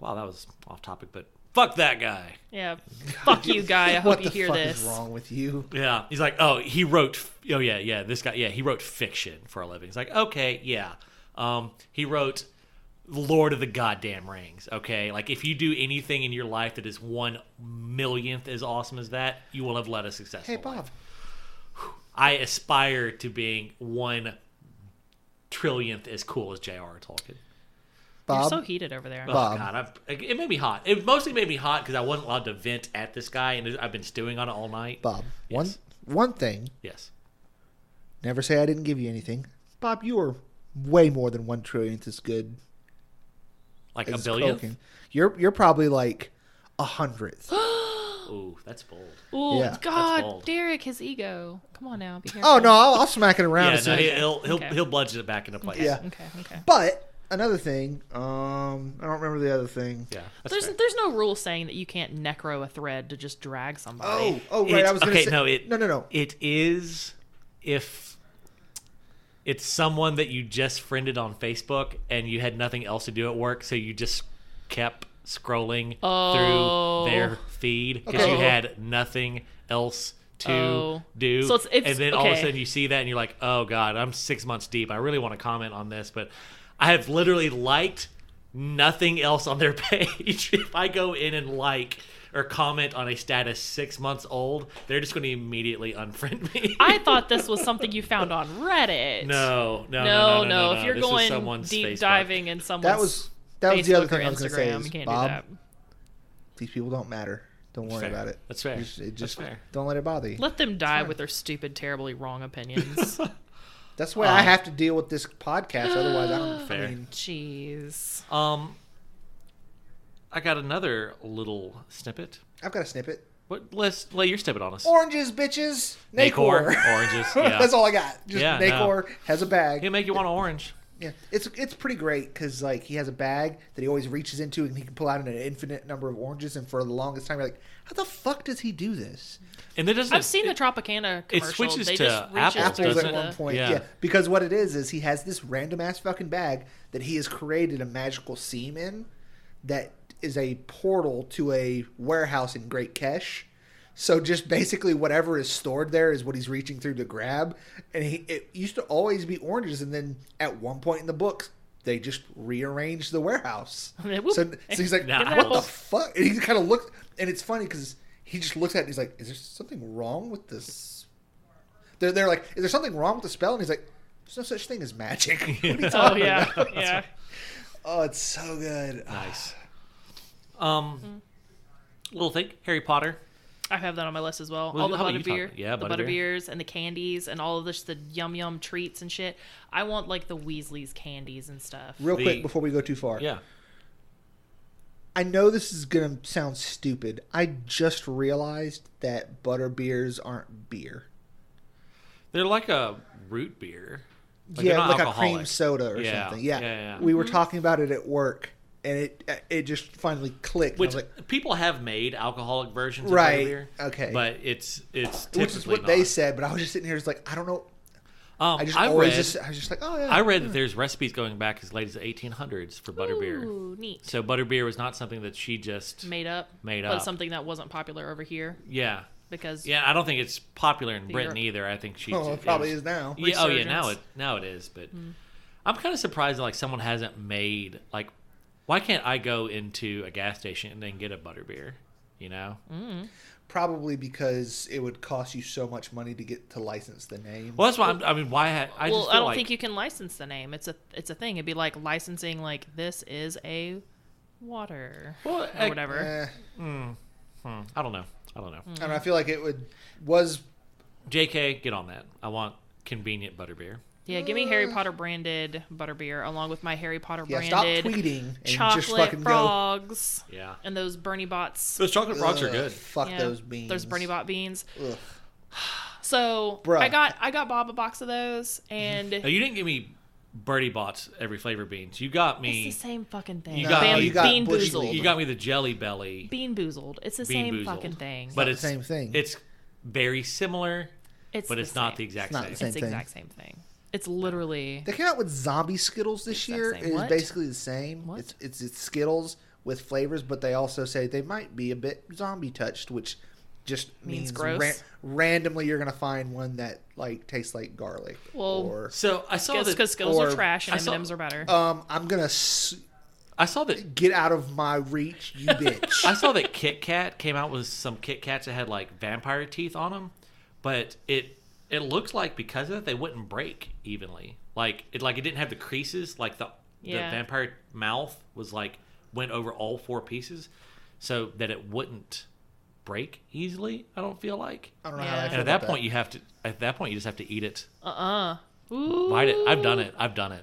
wow, that was off topic, but fuck that guy. Yeah. Fuck you, guy. I What hope you the hear fuck this. is wrong with you? Yeah, he's like, oh, he wrote. Oh yeah, this guy. Yeah, he wrote fiction for a living. It's like, okay, yeah. He wrote Lord of the Goddamn Rings. Okay, like if you do anything in your life that is 1/1,000,000th as awesome as that, you will have led a successful Hey, Bob. life. I aspire to being 1/1,000,000th as cool as J.R.R. Tolkien. You're Bob, so heated over there. Oh Bob. God, it made me hot. It mostly made me hot because I wasn't allowed to vent at this guy, and I've been stewing on it all night. Bob. Yes. One thing. Yes. Never say I didn't give you anything. Bob, you are way more than 1/1,000,000th as good Like as a billionth. Tolkien. You're probably like 100th. Ooh, that's bold. Ooh, Yeah. That's God, bold. Derek, his ego. Come on now, be careful. Oh no, I'll smack it around. Yeah, as no, soon as- he'll Okay. bludgeon it back into place. Yeah. Okay. But another thing, I don't remember the other thing. Yeah, that's fair. There's no rule saying that you can't necro a thread to just drag somebody. Oh, right. It's- I was going to say. No. It is if it's someone that you just friended on Facebook and you had nothing else to do at work, so you just kept scrolling Oh. through their feed because Okay. you had nothing else to Oh. do. So it's and then all of a okay. sudden you see that and you're like, oh God, I'm 6 months deep. I really want to comment on this, but I have literally liked nothing else on their page. If I go in and like or comment on a status 6 months old, they're just going to immediately unfriend me. I thought this was something you found on Reddit. No. If you're This was going someone's deep Facebook. diving in someone's That was the Facebook other or thing I was going to say. Instagram, Is, you can't Bob, do that. these people don't matter. Don't worry Fair. about it. That's fair. Just That's fair. don't let it bother you. Let them die fine. with their stupid, terribly wrong opinions. That's why I have to deal with this podcast. Otherwise, I don't. Fair. I mean, Jeez. I got another little snippet. I've got a snippet. Let's lay your snippet on us. Oranges, bitches. Nacor. Nacor. Oranges. Yeah. That's all I got. Just Yeah, Nacor has a bag. He'll make you want an orange. Yeah, it's pretty great because like he has a bag that he always reaches into and he can pull out an infinite number of oranges. And for the longest time, you're like, how the fuck does he do this? And then doesn't I've seen the Tropicana it commercial. switches they to just reach apples, into Apples doesn't at it? one point, Yeah. yeah. Because what it is he has this random ass fucking bag that he has created a magical seam in that is a portal to a warehouse in Great Kesh. So just basically whatever is stored there is what he's reaching through to grab. And it used to always be oranges, and then at one point in the book, they just rearranged the warehouse. So he's like, what the fuck? And he kind of looked, and it's funny because he just looks at it and he's like, is there something wrong with this? They're like, is there something wrong with the spell? And he's like, there's no such thing as magic. What are you talking about? Yeah. Oh, it's so good. Nice. Little thing, Harry Potter. I have that on my list as well. Well, All the how about you butterbeer, talk- yeah, the butterbeer. butterbeers and the candies and all of this, the yum treats and shit. I want like the Weasley's candies and stuff. Real quick before we go too far. Yeah. I know this is going to sound stupid. I just realized that butterbeers aren't beer. They're like a root beer. Like Yeah, they're not like alcoholic. a cream soda or Yeah, something. Yeah. yeah. We were talking about it at work, and it just finally clicked. Which I was like, people have made alcoholic versions of Right, butterbeer. okay. But it's typically which is what not. they said, but I was just sitting here, it's like, I don't know. I was just like, oh yeah. I read that there's recipes going back as late as the 1800s for butterbeer. Ooh, neat. So butterbeer was not something that she just Made up. Made But up. something that wasn't popular over here Yeah. because Yeah, I don't think it's popular in Britain Europe. either. I think she Oh, it probably is now. Yeah, oh yeah, Resurgence. now it is, but I'm kind of surprised that like someone hasn't made like why can't I go into a gas station and then get a butterbeer, you know? Probably because it would cost you so much money to get to license the name. Well, that's why I mean why I well, just I feel don't like think you can license the name. It's a thing. It'd be like licensing like this is a water Well, or whatever. I don't know. And I feel like was JK, get on that. I want convenient butterbeer. Yeah, give me Harry Potter branded butterbeer along with my Harry Potter yeah. Stop branded tweeting and chocolate just fucking frogs Yeah. and those Bernie Bots. Those chocolate go. frogs are Ugh, good. Fuck Yeah, those beans. Those Bernie Bot beans. Ugh. So Bruh. I got Bob a box of those, and No, you didn't give me Birdie Bots every flavor beans. You got me it's the same fucking thing. You got- No, you got Bean Bush Boozled. League. you got me the Jelly Belly. Bean Boozled. It's the Bean same Boozled. fucking thing. But not it's the same thing. It's very similar, It's but the it's not same. the exact It's not same. the same. It's the thing. exact same thing. It's literally They came out with zombie Skittles this Exact year. same. It is What? basically the same. What? It's Skittles with flavors, but they also say they might be a bit zombie touched, which just Means means gross. randomly you're gonna find one that like tastes like garlic. Well, or So I saw that. because Skittles or- are trash and I saw- M&Ms are better. I'm gonna I saw that. get out of my reach, you bitch. I saw that Kit Kat came out with some Kit Kats that had like vampire teeth on them, but it looks like because of it they wouldn't break evenly. Like it didn't have the creases. Like the Yeah. vampire mouth was like went over all four pieces, so that it wouldn't break easily. I don't feel like. I don't know Yeah. how I And feel at that about point, you just have to eat it. Ooh. Bite it. I've done it.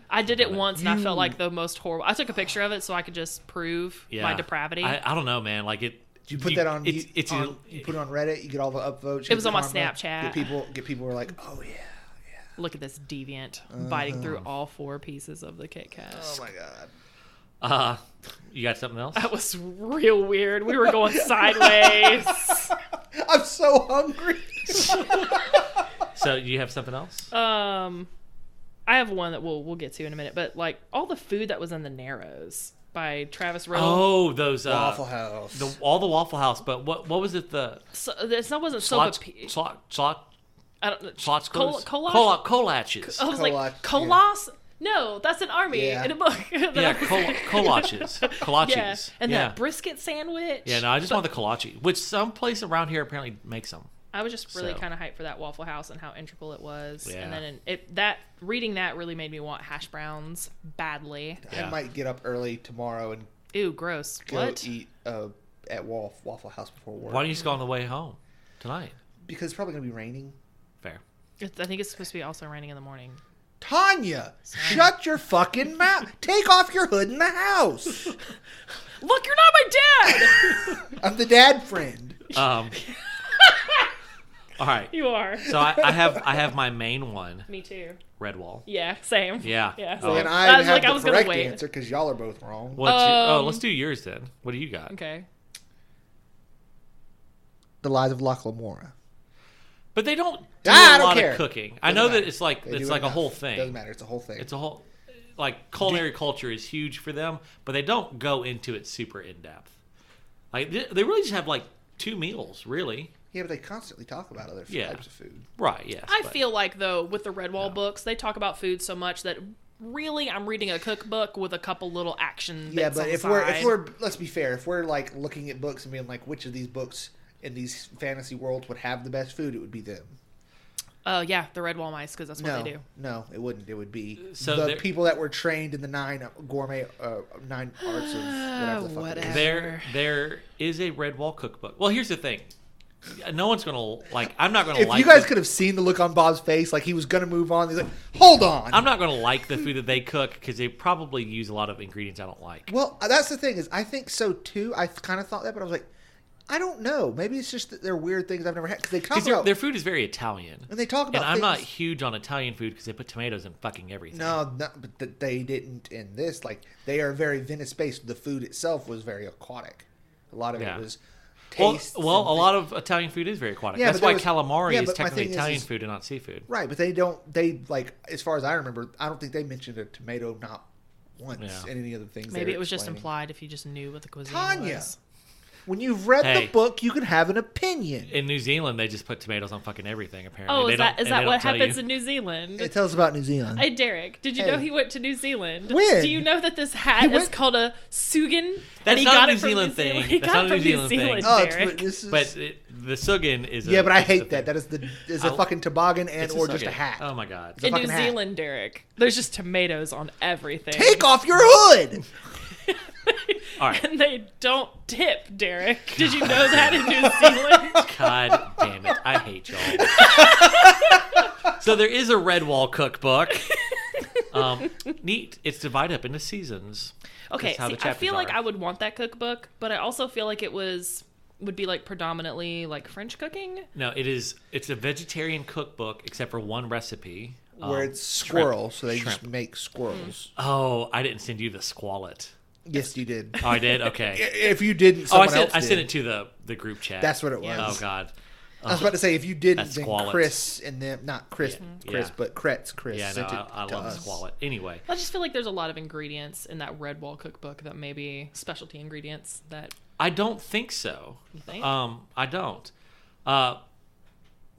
I did it done once, and I felt like the most horrible. I took a picture of it so I could just prove Yeah. my depravity. I don't know, man. Like it. Did you put that on? It's you put it on Reddit. You get all the upvotes. It was on my comment, Snapchat. Get people who are like, oh yeah. Look at this deviant biting through all four pieces of the Kit Kat. Oh my god. You got something else? That was real weird. We were going sideways. I'm so hungry. So you have something else? I have one that we'll get to in a minute, but like all the food that was in the Narrows by Travis Riddle. Oh, those Waffle House. all the Waffle House. But what was it? The So, this wasn't slots, sopa. I don't know. slots, I colatches. was like, Kolach, Kolas? No, that's an army Yeah. in a book. Yeah, kolaches. Kolaches. Yeah, and yeah. that brisket sandwich. Yeah, no, I just want the kolache, which some place around here apparently makes them. I was just really So. kind of hyped for that Waffle House and how integral it was. Yeah. And then reading that really made me want hash browns badly. Yeah. I might get up early tomorrow and Ew, gross. go What? eat at Waffle House before work. Why don't you just go on the way home tonight? Because it's probably gonna be raining. Fair. I think it's supposed to be also raining in the morning. Tanya, shut your fucking mouth. Take off your hood in the house. Look, you're not my dad! I'm the dad friend. All right. You are. So I have my main one, Me too. Redwall. Yeah, same. Yeah. Yeah. Oh. And I I was have like, I the was gonna correct wait. answer because y'all are both wrong. Let's do yours then. What do you got? Okay. The Lies of Loch Lamora. But they don't do I a don't lot care. of cooking. I Doesn't know matter. that it's like They do a enough. whole thing. Doesn't matter. It's a whole thing. It's a whole like culinary culture is huge for them, but they don't go into it super in depth. Like they really just have like 2 meals, really. Yeah, but they constantly talk about other types of food. Right, yes. I feel like, though, with the Redwall books, they talk about food so much that really I'm reading a cookbook with a couple little action bits but on the if side. we're let's be fair, if we're like looking at books and being like, which of these books in these fantasy worlds would have the best food, it would be them. Yeah, the Redwall mice, because that's what they do. No, it wouldn't. It would be So people that were trained in the 9 gourmet, 9 arts of whatever. There is a Redwall cookbook. Well, here's the thing. No one's going to, like, I'm not going to If like you guys could have seen the look on Bob's face, like he was going to move on. He's like, hold on. I'm not going to like the food that they cook because they probably use a lot of ingredients I don't like. Well, that's the thing is I think so too. I kind of thought that, but I was like, I don't know. Maybe it's just that they're weird things I've never had. Because their food is very Italian. And they talk about And I'm not huge on Italian food because they put tomatoes in fucking everything. No, but they didn't in this. Like, they are very Venice-based. The food itself was very aquatic. A lot of it was taste. Well, a lot of Italian food is very aquatic. Yeah, that's why calamari is but my technically thing Italian food and not seafood. Right, but like, as far as I remember, I don't think they mentioned a tomato not once in any of the things. Maybe it was just implied if you just knew what the cuisine was. When you've read the book, you can have an opinion. In New Zealand, they just put tomatoes on fucking everything, apparently. Oh, is that what happens in New Zealand? Tell us about New Zealand. Hey, Derek, did you know he went to New Zealand? When? Do you know that this hat is called a sugan? That's not a New Zealand thing. He got it from New Zealand, Derek. But the sugan is a... Yeah, but I hate that. That is a fucking toboggan or just a hat. Oh, my God. In New Zealand, Derek, there's just tomatoes on everything. Take off your hood! All right. And they don't tip, Derek. Did you know that in New Zealand? God damn it. I hate y'all. So there is a Redwall cookbook. Neat. It's divided up into seasons. Okay, see, I feel like I would want that cookbook, but I also feel like would be like predominantly like French cooking. No, it's a vegetarian cookbook except for one recipe. Where it's squirrel, so they just make squirrels. Oh, I didn't send you the squallet. Yes, you did. Oh, I did? Okay. If you didn't, I sent it to the group chat. That's what it was. Yeah. Oh, God. I was about to say, if you didn't, then squallet. Chris and them, not Chris, but Chris sent it I love us. squallet. Anyway. I just feel like there's a lot of ingredients in that Redwall cookbook that may be specialty ingredients that... I don't think so. You think? I don't.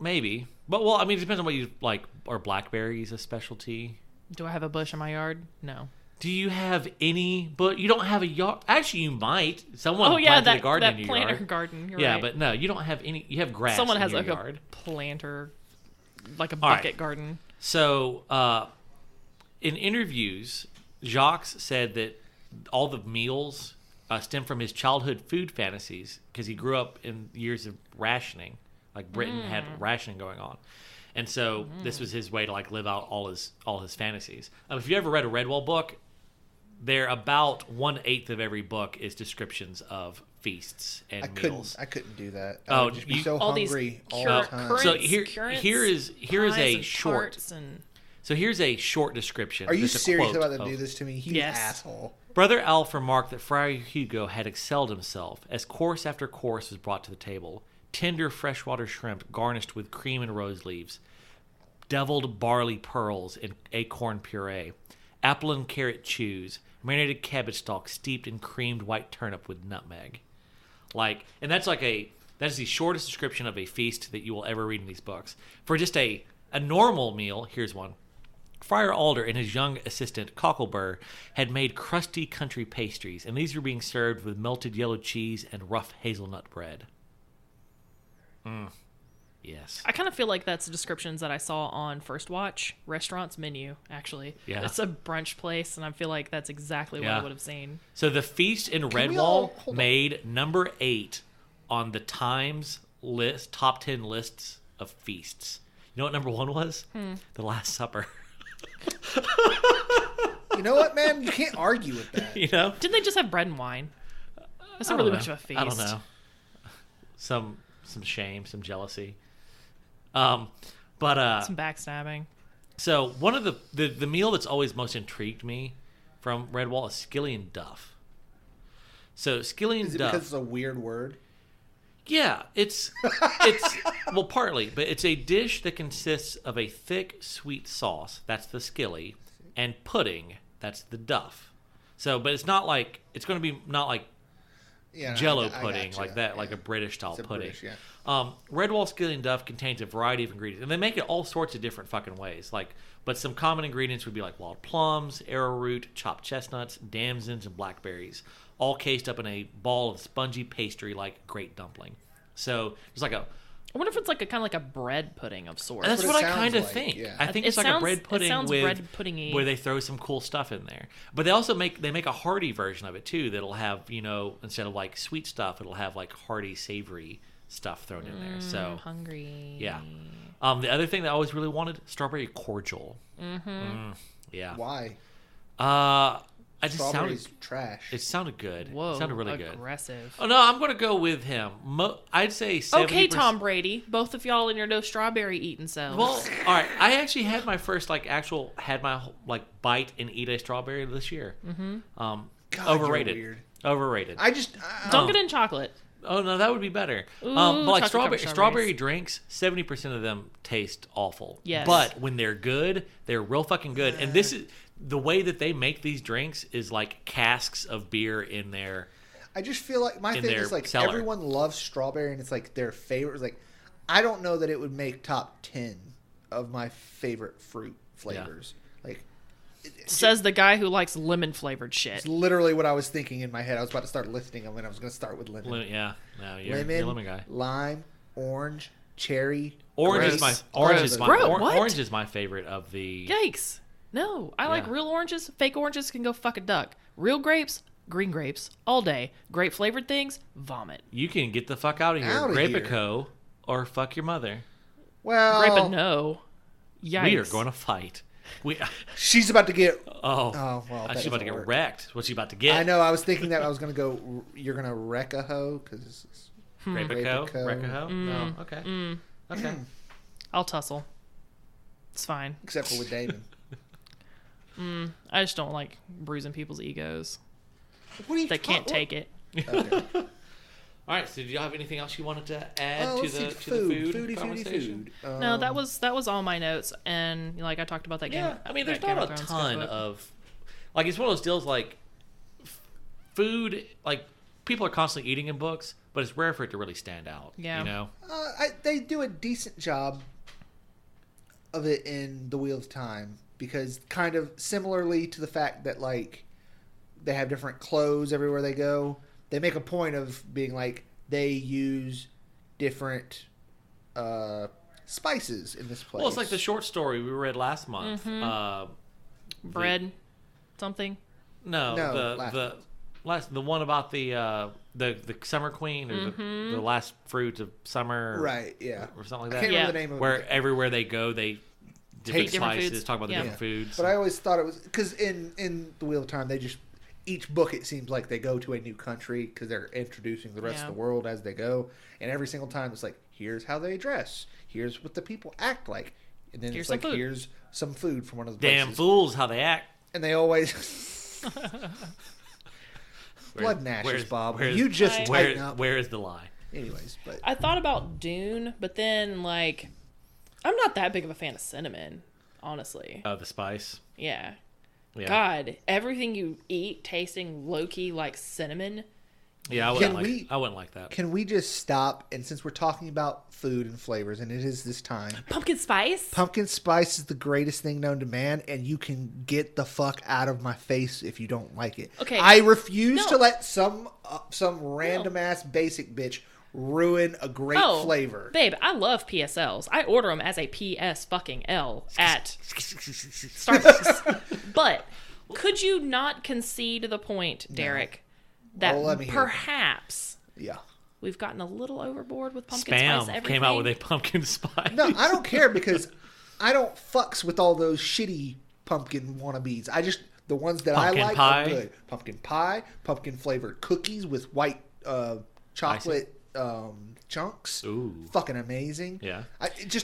Maybe. But, well, I mean, it depends on what you like. Are blackberries a specialty? Do I have a bush in my yard? No. Do you have any? But you don't have a yard. Actually, you might. Someone planted a garden in your yard. Planter garden. You're yeah, right. but no, you don't have any. You have grass. Someone in has your like yard. a planter, like a bucket garden. So, in interviews, Jacques said that all the meals stem from his childhood food fantasies because he grew up in years of rationing. Like Britain had rationing going on. And so this was his way to like live out all his fantasies. If you ever read a Redwall book, they're about 1/8 of every book is descriptions of feasts and meals. I couldn't do that. I would just be so hungry all the time. So here is a short. So here's a short description. Are you serious about to do this to me? You asshole. Brother Alf remarked that Friar Hugo had excelled himself as course after course was brought to the table. Tender freshwater shrimp garnished with cream and rose leaves, deviled barley pearls in acorn puree, apple and carrot chews, marinated cabbage stalks steeped in creamed white turnip with nutmeg. And that's the shortest description of a feast that you will ever read in these books. For just a normal meal, here's one. Friar Alder and his young assistant, Cockleburr, had made crusty country pastries, and these were being served with melted yellow cheese and rough hazelnut bread. Yes. I kind of feel like that's the descriptions that I saw on First Watch restaurant's menu, actually. Yeah. It's a brunch place, and I feel like that's exactly what I would have seen. So the feast in Redwall made number 8 on the Times list, top 10 lists of feasts. You know what number 1 was? The Last Supper. You know what, man? You can't argue with that. You know? Didn't they just have bread and wine? That's not really much of a feast. I don't know. Some shame, some jealousy. Some backstabbing. So one of the meal that's always most intrigued me from Redwall is skilly and duff. So skilly and duff. Is it because it's a weird word? Yeah, it's well, partly, but it's a dish that consists of a thick, sweet sauce. That's the skilly, and pudding. That's the duff. So, but it's not like it's going to be not like Jello I pudding, gotcha. like that, like Yeah. a British style It's a pudding. British, yeah. Red Wall Skillet Duff contains a variety of ingredients, and they make it all sorts of different fucking ways. But some common ingredients would be like wild plums, arrowroot, chopped chestnuts, damsons, and blackberries, all cased up in a ball of spongy pastry like great dumpling. So it's like a. I wonder if it's like a kind of like a bread pudding of sorts. That's what what it I sounds kind of like, think. yeah. I think It it's like sounds- a bread it pudding sounds with bread pudding-y. where they throw some cool stuff in there. But they also make a hearty version of it too. That'll have instead of like sweet stuff, it'll have like hearty, savory stuff thrown in there. I'm So hungry. yeah. The other thing that I always really wanted, strawberry cordial. Yeah. Why? I just Strawberries sounded. trash. It sounded good. Whoa, It sounded really good. aggressive. Oh no, I'm gonna go with him. I'd say 70%. Okay, Tom Brady. Both of y'all in your no strawberry eating selves. Well, all right. I actually had my first bite and eat a strawberry this year. Mm-hmm. God, Overrated. you're weird. Overrated. I just Don't get in chocolate. Oh no, that would be better. Ooh, But like chocolate-covered strawberry drinks, 70% of them taste awful. Yes. But when they're good, they're real fucking good. And this is the way that they make these drinks is like casks of beer in there. I just feel like my In thing their is like cellar. everyone loves strawberry and it's like their favorite. Like I don't know that it would make top 10 of my favorite fruit flavors. Like Says the guy who likes lemon flavored shit. it's literally what I was thinking in my head. I was about to start listing them and I was going to start with lemon. Yeah, no, you're Lemon, a lemon guy. lime, orange, cherry. Orange is my grape. orange is my favorite of the. Yikes. No, I like Yeah. real oranges. Fake oranges can go fuck a duck. Real grapes, green grapes, all day. Grape flavored things, vomit. You can get the fuck out of here, Outta here. Grapico, or fuck your mother. Well, Grape a no. Yikes. We are going to fight. she's about to get. Oh, Oh well, that she's about to doesn't get work. wrecked. What's she about to get? I know. I was thinking that I was going to go. You're going to wreck a hoe because. Grapico? Grapico. Recaho? No. Okay. Okay. I'll tussle. It's fine. Except for with Damon. I just don't like bruising people's egos. What do you? They can't take it. Okay. All right. So, did y'all have anything else you wanted to add Oh, to let's the see, food foodie conversation? food. No, that was all my notes, and like I talked about that game. Yeah, I mean, there's that Game not of a Thrones ton cookbook. of like it's one of those deals like food. Like people are constantly eating in books, but it's rare for it to really stand out. Yeah. You know. They do a decent job of it in The Wheel of Time because kind of similarly to the fact that like they have different clothes everywhere they go, they make a point of being like they use different spices in this place. Well, it's like the short story we read last month. Bread, something. No, No, last the one about the summer queen or the last fruit of summer, right, yeah, or something I like can't that. remember the name of Where it. everywhere they go, they different Different spices. foods. Talk about the Yeah. different foods. But I always thought it was because in The Wheel of Time they just each book it seems like they go to a new country because they're introducing the rest Yeah. of the world as they go, and every single time it's like here's how they dress, here's what the people act like, and then Here's it's like some food. here's some food from one of the Damn places. fools, how they act. And they always blood and ashes, where's- Bob. where's- You just tighten up. Where is the lie? Anyways, but I thought about Dune, but then like I'm not that big of a fan of cinnamon, honestly. Oh, the spice. Yeah. Yeah. God, everything you eat tasting low key like cinnamon. Yeah, I Can wouldn't like that. can we just stop? And since we're talking about food and flavors, and it is this time, Pumpkin spice? pumpkin spice is the greatest thing known to man, and you can get the fuck out of my face if you don't like it. Okay. I refuse No. to let some random ass basic bitch ruin a great flavor. Babe, I love PSLs. I order them as a PS fucking L at Starbucks. But could you not concede the point, Derek, that Oh, let me hear it. perhaps Yeah. we've gotten a little overboard with pumpkin spice Spam everything? came out with a pumpkin spice. No, I don't care because I don't fucks with all those shitty pumpkin wannabes. I just the ones that Pumpkin I like pie. are good. Pumpkin pie, pumpkin flavored cookies with white chocolate chunks. Ooh. Fucking amazing. Yeah.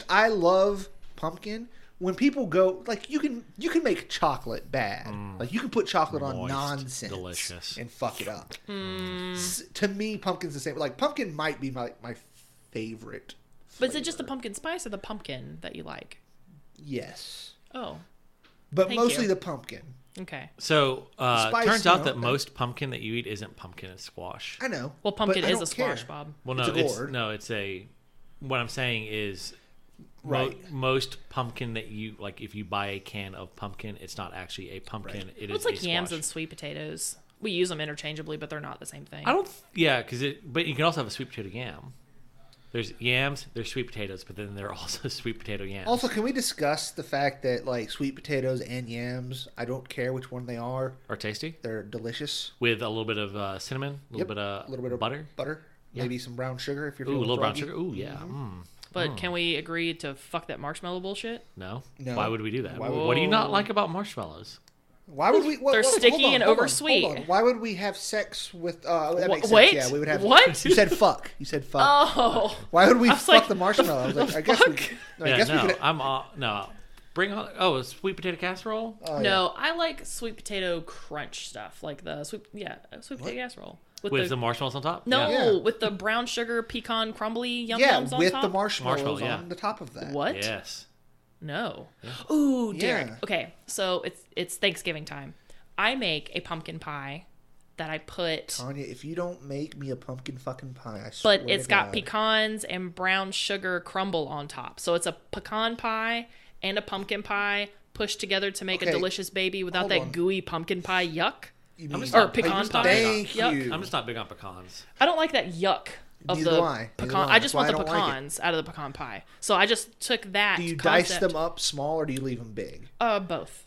I love pumpkin. When people go like you can make chocolate bad. Like you can put chocolate on Moist, nonsense delicious. and fuck it up. To me, pumpkin's the same. Like pumpkin might be my favorite. But is it just the flavor. pumpkin spice or the pumpkin that you like? Yes. Oh. but Thank mostly you. the pumpkin. Okay. So Spice, turns you out know, that most pumpkin that you eat isn't pumpkin; it's squash. I know. Well, pumpkin but I is a don't squash, care. Bob. Well, no, It's a gourd. it's a. What I'm saying is, Right. most pumpkin that you like, if you buy a can of pumpkin, it's not actually a pumpkin. Right. It Well, is it's like a yams squash. and sweet potatoes. We use them interchangeably, but they're not the same thing. I don't. Yeah, but you can also have a sweet potato yam. There's yams, there's sweet potatoes, but then there are also sweet potato yams. Also, can we discuss the fact that like sweet potatoes and yams, I don't care which one they are, tasty they're delicious. with a little bit of cinnamon, a little bit of butter. Maybe some brown sugar if you're Ooh, a feeling little brown froggy. sugar. Ooh, yeah. But can we agree to fuck that marshmallow bullshit? No? No. Why would we do that? Why What do you not Whoa. like about marshmallows? Why would we? They're sticky and oversweet. Hold on. Why would we have sex with? That makes sense. Wait, Yeah, we would have. what? You said fuck. You said fuck. Oh. Why would we was fuck like, the marshmallow? I was like, I guess we. No, I guess we could. I'm no. Bring on. Oh, a sweet potato casserole. Oh, No, I like sweet potato crunch stuff, like the sweet potato casserole With the marshmallows on top. no, Yeah. Yeah. with the brown sugar pecan crumbly yum Yeah, yums on with top. the marshmallows Marshmallow, yeah. on the top of that. What? Yes. No. Ooh, Derek. Yeah. Okay, so it's Thanksgiving time. I make a pumpkin pie that I put, Tanya, if you don't make me a pumpkin fucking pie, I swear but it's to got God. pecans and brown sugar crumble on top. So it's a pecan pie and a pumpkin pie pushed together to make a Okay, delicious baby without hold that on. gooey pumpkin pie yuck. You I'm mean- just Or not- pecan I'm just not pie. big on- Thank Yuck. you. I'm just not big on pecans. I don't like that yuck of Neither the do I. Neither pecan. do I. I just That's want why the I don't like it. pecans out of the pecan pie. So I just took that. Do you concept, dice them up small or do you leave them big? Both.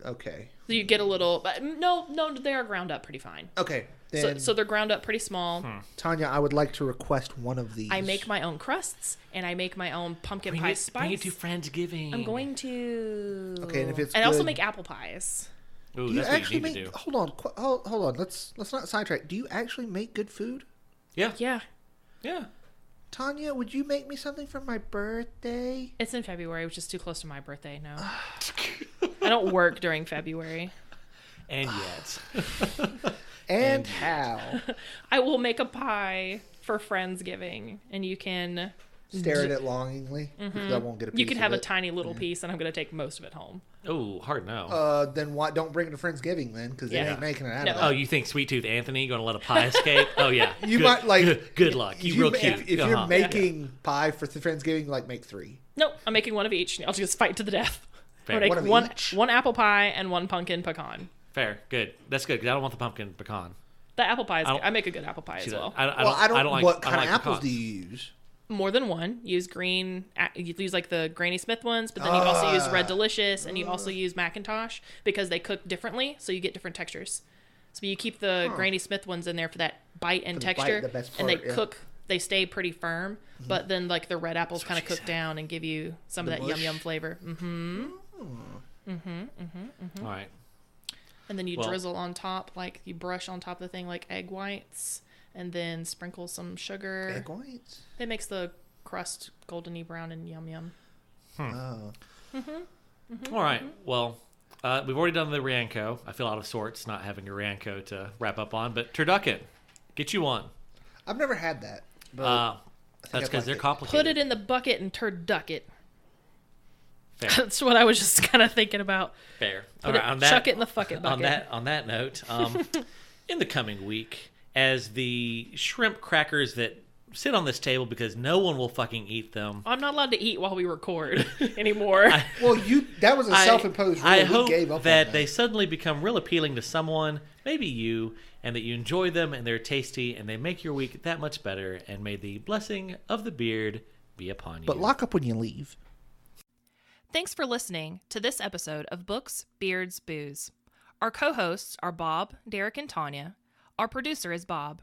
Okay. So you get a little, but no, they are ground up pretty fine. Okay. So, Then, so they're ground up pretty small. Tanya, I would like to request one of these. I make my own crusts and I make my own pumpkin Bring pie it spice. to Friendsgiving. I'm going to. Okay, and if it's I also good- make apple pies. Ooh, Do you that's what actually you make? need to do. Hold on. Let's not sidetrack. Do you actually make good food? Yeah. Yeah, Yeah. Tanya, would you make me something for my birthday? it's in February, which is too close to my birthday. No, I don't work during February. And yet. And how? I will make a pie for Friendsgiving, and you can Stare at it longingly. Because I won't get a piece you can of have a it. tiny little piece, and I'm going to take most of it home. Oh, hard no. Then why don't bring it to Friendsgiving then? Because Yeah. they ain't making it out No. of Oh, that. you think Sweet Tooth Anthony going to let a pie escape? Oh, yeah. You Good- might, like- Good luck. You real cute. If Uh-huh. you're making pie for Friendsgiving, like make 3. Nope, I'm making one of each. I'll just fight to the death. Fair. I'll make One of one each? one apple pie and one pumpkin pecan. Fair. Good. That's good because I don't want the pumpkin pecan. The apple pie is I good. don't- I make a good apple pie as See, well. I Well, don't like. what I kind don't of like apples pecans. do you use? More than one. Use green. You use like the Granny Smith ones, but then you also use Red Delicious, and you also use Macintosh because they cook differently, so you get different textures. So you keep the Granny Smith ones in there for that bite and For the bite, texture, the best and they part, yeah. cook. They stay pretty firm, but then like the red apples kind of cook down and give you some of The that yum mush? yum flavor. All right. And then you Well- drizzle on top, like you brush on top of the thing like egg whites, and then sprinkle some sugar. Egg whites? It makes the crust goldeny brown and yum yum. Oh. All right. Well, we've already done the Rianco. I feel out of sorts not having a Rianco to wrap up on, but turducken, get you one. I've never had that. But That's I'd because like they're it. complicated. Put it in the bucket and turduck it. Fair. That's what I was just kind of thinking about. Fair. Put it, chuck it in the fucking bucket. On that note, in the coming week, as the shrimp crackers that sit on this table because no one will fucking eat them. I'm not allowed to eat while we record anymore. Well, that was a self-imposed rule. I We hope gave up that on they suddenly become real appealing to someone, maybe you, and that you enjoy them and they're tasty and they make your week that much better. And may the blessing of the beard be upon you. But lock up when you leave. Thanks for listening to this episode of Books, Beards, Booze. Our co-hosts are Bob, Derek, and Tanya. Our producer is Bob.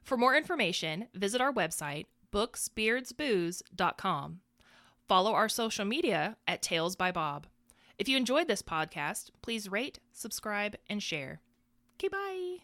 For more information, visit our website, booksbeardsbooze.com. Follow our social media at Tales by Bob. If you enjoyed this podcast, please rate, subscribe, and share. Okay, bye.